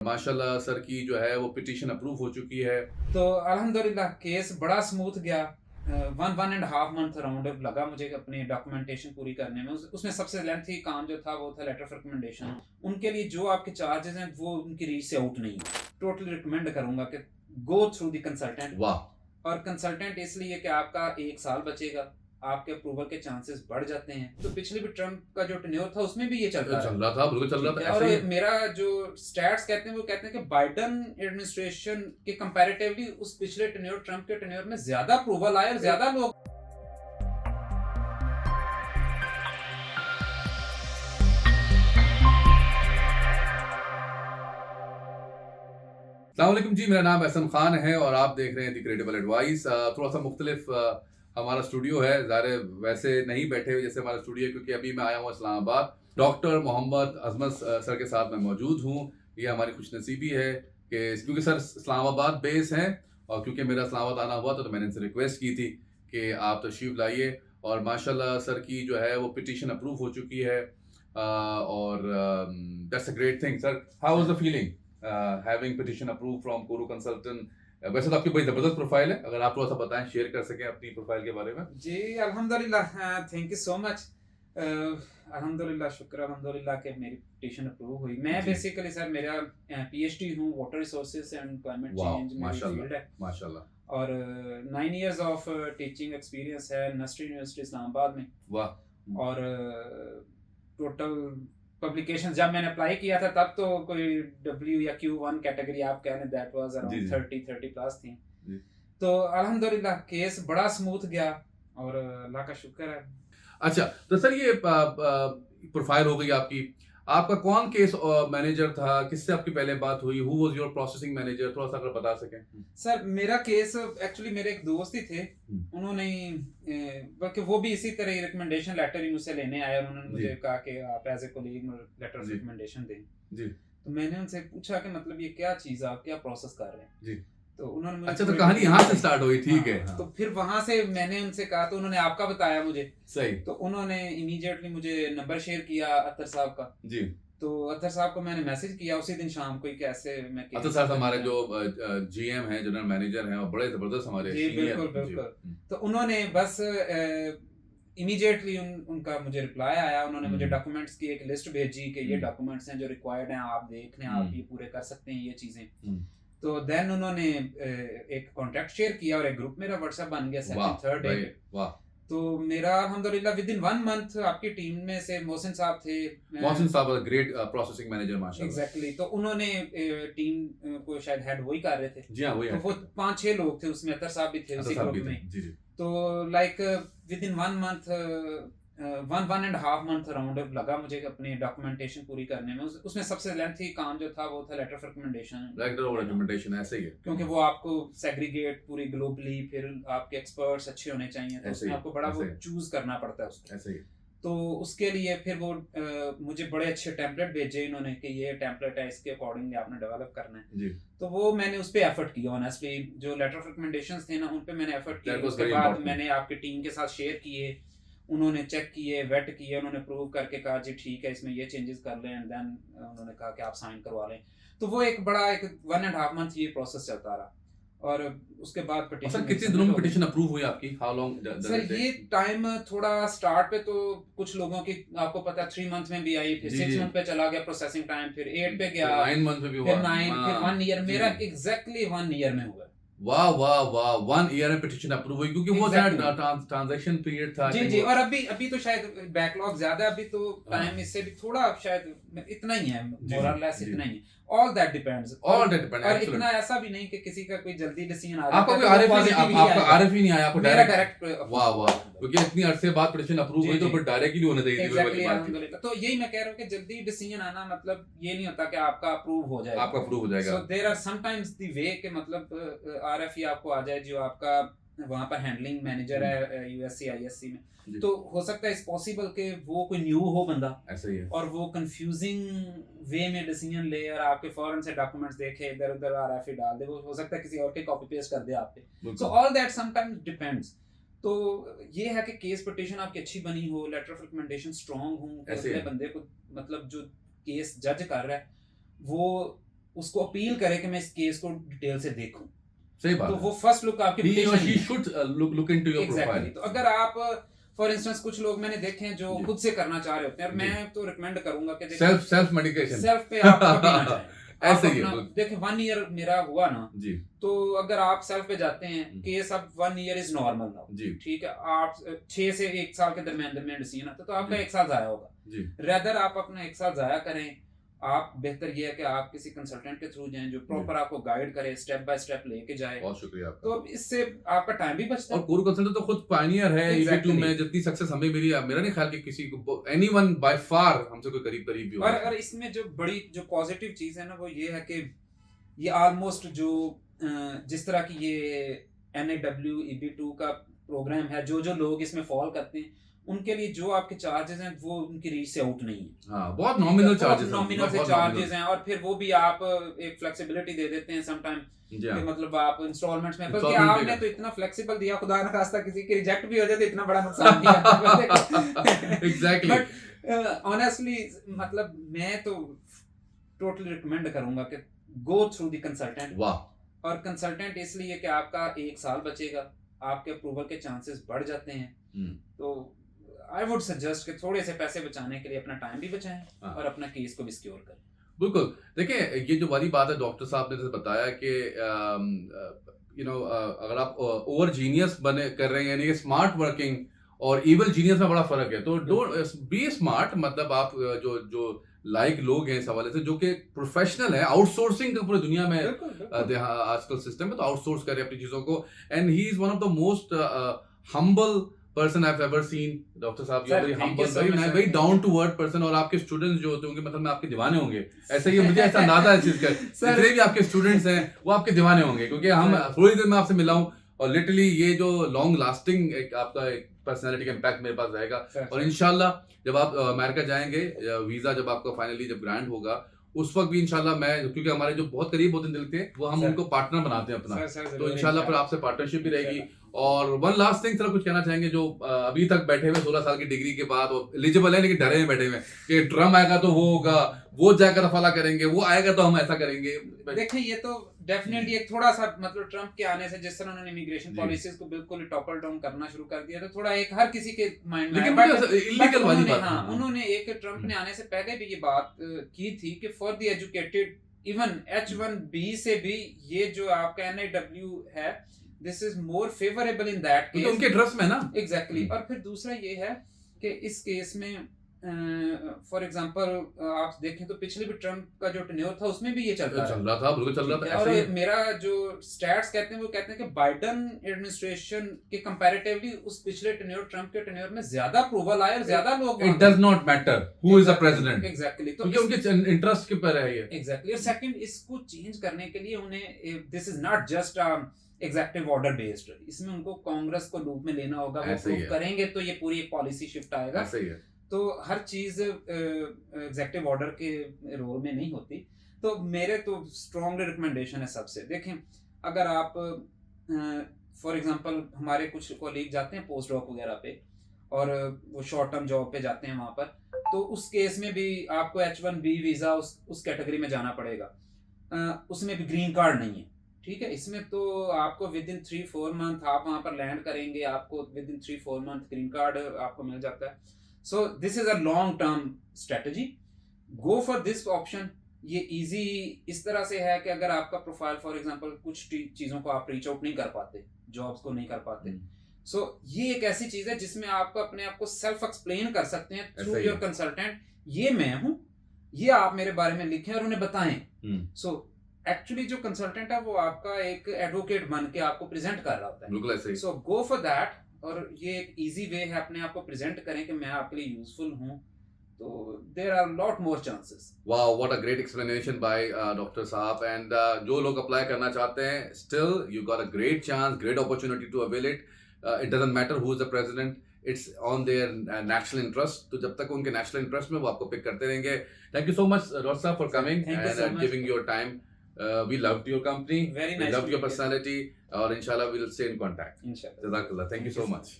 माशाल्लाह सर की जो है वो पिटीशन अप्रूव हो चुकी है। तो अल्हम्दुलिल्लाह केस बड़ा स्मूथ गया। 1.5 मंथ अराउंड लगा मुझे अपनी डॉक्यूमेंटेशन पूरी करने में। उसमें सबसे लेंथी काम जो था वो था लेटर ऑफ रिकमेंडेशन। उनके लिए जो आपके चार्जेस हैं वो उनकी रीच से आउट नहीं है। टोटली रिकमेंड करूंगा कि गो थ्रू द कंसल्टेंट। वाह। और कंसल्टेंट इसलिए कि आपका 1 साल बचेगा, आपके अप्रूवल के चांसेस बढ़ जाते हैं। तो पिछले भी ट्रम्प का जो टेन्योर था उसमें भी ये चल रहा था, बिल्कुल चल रहा था। और ऐसे ही मेरा जो स्टैट्स कहते हैं वो कहते हैं कि बाइडन एडमिनिस्ट्रेशन के कंपैरेटिवली उस पिछले टेन्योर ट्रम्प के टेन्योर में ज्यादा अप्रूवल आए और ज्यादा लोग। अस्सलाम वालेकुम जी, मेरा नाम एहसन खान है और आप देख रहे हैं दी क्रेडिबल एडवाइस। थोड़ा सा मुख्तलिफ हमारा स्टूडियो है। ज़ाहिर वैसे नहीं बैठे हुए जैसे हमारा स्टूडियो है, क्योंकि अभी मैं आया हूँ इस्लामाबाद। डॉक्टर मोहम्मद अजमत सर के साथ मैं मौजूद हूँ। ये हमारी खुशनसीबी है कि क्योंकि सर इस्लामाबाद बेस हैं और क्योंकि मेरा इस्लामाबाद आना हुआ था तो मैंने इनसे रिक्वेस्ट की थी कि आप तशरीफ़ लाइए। और माशाल्लाह सर की जो है वो पिटीशन अप्रूव हो चुकी है और that's a great thing. Sir, how was the feeling having petition approve from Kourou consultant? वैसे तो आपकी बड़ी ज़बरदस्त प्रोफाइल है, अगर आप थोड़ा सा बताएं, शेयर कर सकें अपनी प्रोफाइल के बारे में। जी अल्हम्दुलिल्लाह, थैंक यू सो मच। अल्हम्दुलिल्लाह, शुक्र अल्हम्दुलिल्लाह कि मेरी पिटीशन अप्रूव हुई। मैं बेसिकली सर मेरा पीएचडी हूँ water resources and climate change मेरी फील्ड है। माशाल्लाह। और 9 इयर्स ऑफ टीचिंग एक्सपीरियंस है नस्री यूनिवर्सिटी इस्लामाबाद में। वाह। और टोटल पब्लिकेशन जब मैंने अप्लाई किया था तब तो कोई W या Q1 कैटेगरी आप कह लें, दैट वाज अराउंड 30 प्लस थी। तो अल्हम्दुलिल्लाह केस बड़ा स्मूथ गया और अल्लाह का शुक्र है। अच्छा, तो सर ये प्रोफाइल हो गई आपकी। आपका कौन केस मैनेजर था? किससे आपकी पहले बात हुई? Who was your processing manager? थोड़ा सा अगर बता सकें। सर मेरा केस एक्चुअली मेरे एक दोस्त ही थे, उन्होंने बल्कि वो भी इसी तरह ही रिकमेंडेशन लेटर ही मुझसे लेने आए। उन्होंने मुझे कहा कि आप as a colleague letter of recommendation दें। जी। तो मैंने उनसे पूछा कि मतलब ये क्या चीज़ है, आप क्या प्रोसेस कर रहे हैं? जी। तो उन्होंने मुझे अच्छा, तो कहानी यहाँ से स्टार्ट हुई। ठीक है। तो फिर वहां से मैंने उनसे कहा तो उन्होंने आपका बताया मुझे। सही। तो उन्होंने इमीडिएटली मुझे नंबर शेयर किया अतर साहब का। जी। तो अतर साहब को मैंने मैसेज किया उसी दिन शाम को, कैसे मैं अतर साहब हमारे जो जीएम हैं, जनरल मैनेजर हैं, और बड़े जबरदस्त हमारे। जी बिल्कुल बिल्कुल। तो उन्होंने बस इमीडिएटली उनका मुझे रिप्लाई आया। उन्होंने मुझे डॉक्यूमेंट्स की एक लिस्ट भेजी कि ये डॉक्यूमेंट्स हैं जो रिक्वायर्ड हैं, आप देख लें, आप ये पूरे कर सकते हैं ये चीज़ें। तो देन उन्होंने एक कॉन्टैक्ट शेयर किया और एक ग्रुप मेरा व्हाट्सएप बन गया सेकंड थर्ड डे पे। वाह। तो मेरा अल्हम्दुलिल्लाह विद इन 1 मंथ आपकी टीम में से मोहसिन साहब थे। मोहसिन साहब ग्रेट प्रोसेसिंग मैनेजर माशाल्लाह। एग्जैक्टली। तो उन्होंने टीम को शायद हेड वही कर रहे थे। जी हाँ, वही। तो वो 5-6 लोग थे, उसमें अतर साहब भी थे उसी ग्रुप में। जी जी। तो like with in 1 month 1.5 month around लगा मुझे अपनी डॉक्यूमेंटेशन पूरी करने में। उसमें सबसे लेंथी काम जो था वो था letter of recommendation. Letter of recommendation ऐसे ही है, क्योंकि वो आपको सेग्रीगेट पूरी ग्लोबली, फिर आपके एक्सपर्ट्स अच्छे होने चाहिए, तो उसमें आपको बड़ा वो चूज करना पड़ता है उसको। ऐसे ही। तो उसके लिए फिर वो मुझे बड़े अच्छे टेम्पलेट भेजे इन्होंने कि ये टेम्पलेट है, इसके अकॉर्डिंगली आपने डेवलप करना है। जी। तो वो मैंने उस पर एफर्ट किया ऑनेस्टली। जो लेटर ऑफ रिकमेंडेशंस थे ना, उन पे मैंने एफर्ट किया। उसके बाद मैंने आपकी टीम के साथ शेयर किए, उन्होंने चेक किए, वेट किए, उन्होंने प्रूव करके कहा जी ठीक है इसमें ये चेंजेस कर लें, एंड देन उन्होंने कहा कि आप साइन करवा लें। तो वो एक बड़ा 1.5 मंथ ये प्रोसेस चलता रहा। और उसके बाद पिटीशन कितने दिनों में पिटीशन अप्रूव हुई आपकी? How long? सर ये टाइम थोड़ा स्टार्ट पे तो कुछ लोगों की आपको पता 3 मंथ में भी आई, फिर 6 मंथ पे चला गया प्रोसेसिंग टाइम, फिर 8 पे गया, 9 मंथ में भी हुआ, फिर 9, फिर 1 ईयर। मेरा एग्जैक्टली 1 ईयर में हुआ। वाह वाह वाह, 1 ईयर में पिटीशन अप्रूव हुई, क्योंकि वो ट्रांजैक्शन पीरियड था। जी जी। और अभी तो शायद बैकलॉग ज्यादा है, अभी तो टाइम इससे भी थोड़ा शायद इतना ही है, मोर और लेस इतना ही है। All that depends. और इतना ऐसा भी नहीं कि किसी का कोई जल्दी डिसीजन आ जाए। आपका कोई आरएफ आपका आरएफ ही नहीं आया, आपको मेरा डायरेक्ट। वाह वाह, क्योंकि इतनी अरसे बाद पिटीशन अप्रूव हुई तो फिर डायरेक्टली होने चाहिए। एग्जैक्टली, अल्हम्दुलिल्लाह। तो यही मैं कह रहा हूं कि जल्दी डिसीजन आना मतलब ये नहीं होता कि आपका अप्रूव हो जाएगा। आपका अप्रूव हो जाएगा। So there are sometimes the way के मतलब आरएफ ही आपको आ जाए, जो आपका वहां पर हैंडलिंग मैनेजर है यूएससी आईएससी में। तो हो सकता है इट्स पॉसिबल कि वो कोई न्यू हो बंदा, ऐसा ही है, और वो कंफ्यूजिंग वे में डिसीजन ले और आपके फौरन से डॉक्यूमेंट्स देखे, इधर उधर आरएफ ही डाल दे। वो हो सकता है किसी और के कॉपी पेस्ट कर दे आप पे। So all that sometimes depends. तो ये है कि केस पिटीशन आपकी अच्छी बनी हो, लेटर ऑफ रिकमेंडेशन स्ट्रांग हो, अगले बंदे को मतलब जो केस जज कर रहा है वो उसको अपील करे कि मैं इस केस को डिटेल से देखूं। सही बात तो है। वो फर्स्ट लुक आपकी He or she should look into your profile. तो अगर आप फॉर इंस्टेंस कुछ लोग मैंने देखे हैं जो खुद से करना चाह रहे होते हैं, और मैं तो रिकमेंड करूंगा कि सेल्फ मेडिकेशन, सेल्फ पे आप कभी ना जाएं। ऐसे ही देखिए 1 ईयर मेरा हुआ ना जी, तो अगर आप सेल्फ पे जाते हैं, केस अब 1 ईयर इज नॉर्मल नाउ जी, ठीक है, आप 6 से 1 साल के दरमियान डिसीजन आता तो आपका 1 साल जाया होगा जी। रेदर आप अपना 1 साल जाया करें, आप बेहतर ये है कि आप किसी कंसल्टेंट के थ्रू जाएं जो प्रॉपर आपको गाइड करे, स्टेप बाय स्टेप लेके जाए। बहुत शुक्रिया आपका। तो इससे आपका टाइम भी बचता है। और कोर कंसल्टेंट तो खुद पायनियर है EB2 में, जितनी सक्सेस हमें मिली, मेरा नहीं ख्याल कि किसी को एनीवन बाय फार हमसे कोई करीब भी हो। और इसमें जो बड़ी जो पॉजिटिव चीज है ना वो ये है कि ये ऑलमोस्ट जो जिस तरह की ये NAW EB2 का प्रोग्राम है, जो लोग इसमें फॉल करते हैं उनके लिए जो आपके चार्जेस हैं वो उनकी रीच से आउट नहीं है। हाँ, बहुत नॉमिनल चार्जेस हैं, और फिर वो भी आप एक फ्लेक्सिबिलिटी दे देते हैं समटाइम कि मतलब आप इंस्टॉलमेंट्स में, बल्कि आपने तो इतना फ्लेक्सिबल दिया, खुदा ना खास्ता किसी की रिजेक्ट भी हो जाए तो इतना बड़ा नुकसान नहीं। एग्जैक्टली। बट ऑनेस्टली मतलब मैं तो टोटली रिकमेंड करूंगा कि गो थ्रू द कंसल्टेंट। वाह। और कंसल्टेंट इसलिए कि आपका 1 साल बचेगा, आपके अप्रूवल के चांसेस बढ़ जाते हैं। तो आई वुड सजेस्ट कि थोड़े से पैसे बचाने के लिए अपना टाइम भी बचाएं और अपना केस को भी सिक्योर करें। बिल्कुल। देखिए ये जो वाली बात है, डॉक्टर साहब ने जैसे बताया कि अगर आप ओवर जीनियस बने कर रहे हैं, यानी कि स्मार्ट वर्किंग और इवल जीनियस में बड़ा फर्क है। तो डोंट बी स्मार्ट, मतलब आप जो लाइक लोग हैं इस हवाले से जो कि प्रोफेशनल है, आउटसोर्सिंग का पूरी दुनिया में आजकल सिस्टम है, तो आउटसोर्स करें अपनी चीजों को। And he is one of the most humble person I've ever seen, doctor साहब। You are very humble, very down to earth person. और आपके स्टूडेंट्स जो होते होंगे, मतलब मैं आपके दीवाने होंगे, ऐसा ही मुझे ऐसा अंदाजा है इस चीज का। जितने भी आपके स्टूडेंट्स हैं वो आपके दीवाने होंगे, क्योंकि हम थोड़ी देर में आपसे मिला हूं और लिटरली ये जो लॉन्ग लास्टिंग एक आपका एक पर्सनालिटी का इम्पैक्ट मेरे पास रहेगा। और इंशाल्लाह जब आप अमेरिका जाएंगे, वीजा जब आपका फाइनली जब ग्रांट होगा, उस वक्त भी इंशाल्लाह मैं, क्योंकि हमारे जो बहुत करीब होते हैं दिल के, वो हम उनको पार्टनर बनाते हैं अपना, तो इंशाल्लाह फिर आपसे पार्टनरशिप भी रहेगी। और वन लास्ट थिंग कुछ कहना चाहेंगे जो अभी तक बैठे हुए 16 साल की डिग्री के बाद और एलिजिबल है लेकिन डरे में बैठे हुए कि ट्रम्प आएगा तो वो होगा, वो जाकर रफाला करेंगे, वो आएगा तो हम ऐसा करेंगे। देखिए ये तो डेफिनेटली एक थोड़ा सा मतलब ट्रम्प के आने से जिस तरह उन्होंने इमिग्रेशन पॉलिसीज को बिल्कुल टॉपल डाउन करना शुरू कर दिया, तो थोड़ा एक हर किसी के माइंड में, इलीगल वाली बात। उन्होंने एक ट्रम्प ने आने से पहले भी ये बात की थी कि for the educated, even H1B से भी ये जो आपका NAW है, this is more favourable in that case, उनके ट्रस्ट में ना। एग्जैक्टली। और फिर दूसरा ये है कि इस केस में फॉर एग्जांपल आप देखें तो पिछले भी ट्रम्प का जो टेन्योर था उसमें भी ये चल रहा था, बिल्कुल चल रहा था। और मेरा जो स्टैट्स कहते हैं वो कहते हैं कि बाइडेन एडमिनिस्ट्रेशन के कंपैरेटिवली उस पिछले टेन्योर, ट्रम्प के टेन्योर में ज्यादा अप्रूवल आए और ज्यादा लोग, it does not matter who is the president. Exactly. तो क्योंकि उनके इंटरेस्ट के पर है ये। एग्जैक्टली। और सेकंड, इसको चेंज करने के लिए उन्हें, this is not just executive order based, इसमें उनको कांग्रेस को लूप में लेना होगा, वो प्रूव करेंगे तो ये पूरी एक पॉलिसी शिफ्ट आएगा। ऐसे ही है। तो हर चीज एग्जेक्टिव ऑर्डर के रोल में नहीं होती। तो मेरे तो स्ट्रॉन्गली रिकमेंडेशन है सबसे, देखें अगर आप फॉर एग्जांपल हमारे कुछ कॉलीग जाते हैं पोस्ट डॉक वगैरह पे और वो शॉर्ट टर्म जॉब पे जाते हैं वहां पर, तो उस केस में भी आपको H1B वीजा उस कैटेगरी में जाना पड़ेगा, उसमें भी ग्रीन कार्ड नहीं है, ठीक है। इसमें तो आपको विद इन 3-4 मंथ आप वहां पर लैंड करेंगे, आपको with in 3-4 month green card आपको मिल जाता है। So this is a long term strategy, go for this option. ये इजी इस तरह से है कि अगर आपका प्रोफाइल फॉर एग्जांपल कुछ चीजों को आप रीच आउट नहीं कर पाते, जॉब्स को नहीं कर पाते, सो ये एक ऐसी चीज है जिसमें आप अपने आप को सेल्फ एक्सप्लेन कर सकते हैं थ्रू योर कंसल्टेंट, ये मैं हूं, ये आप मेरे बारे में लिखें और उन्हें बताएं। सो एक्चुअली जो कंसल्टेंट है वो आपका एक एडवोकेट बन के आपको प्रेजेंट कर रहा होता है। बिल्कुल ऐसे ही। सो गो फॉर दैट, और ये एक इजी वे है अपने आप को प्रेजेंट करें कि मैं आपके लिए यूजफुल हूं, तो there are lot more chances. Wow, what a great explanation by doctor साहब। एंड जो लोग अप्लाई करना चाहते हैं, still you got a great chance, great opportunity to avail it. It doesn't matter who is the president, it's on their national interest. तो जब तक उनके नेशनल इंटरेस्ट में वो आपको पिक करते रहेंगे। Thank you so much doctor साहब for coming and giving your time. We loved your company. Very nice. We loved your personality. और inshallah we'll stay in contact. Inshallah. Jazakallah. Thank you so much.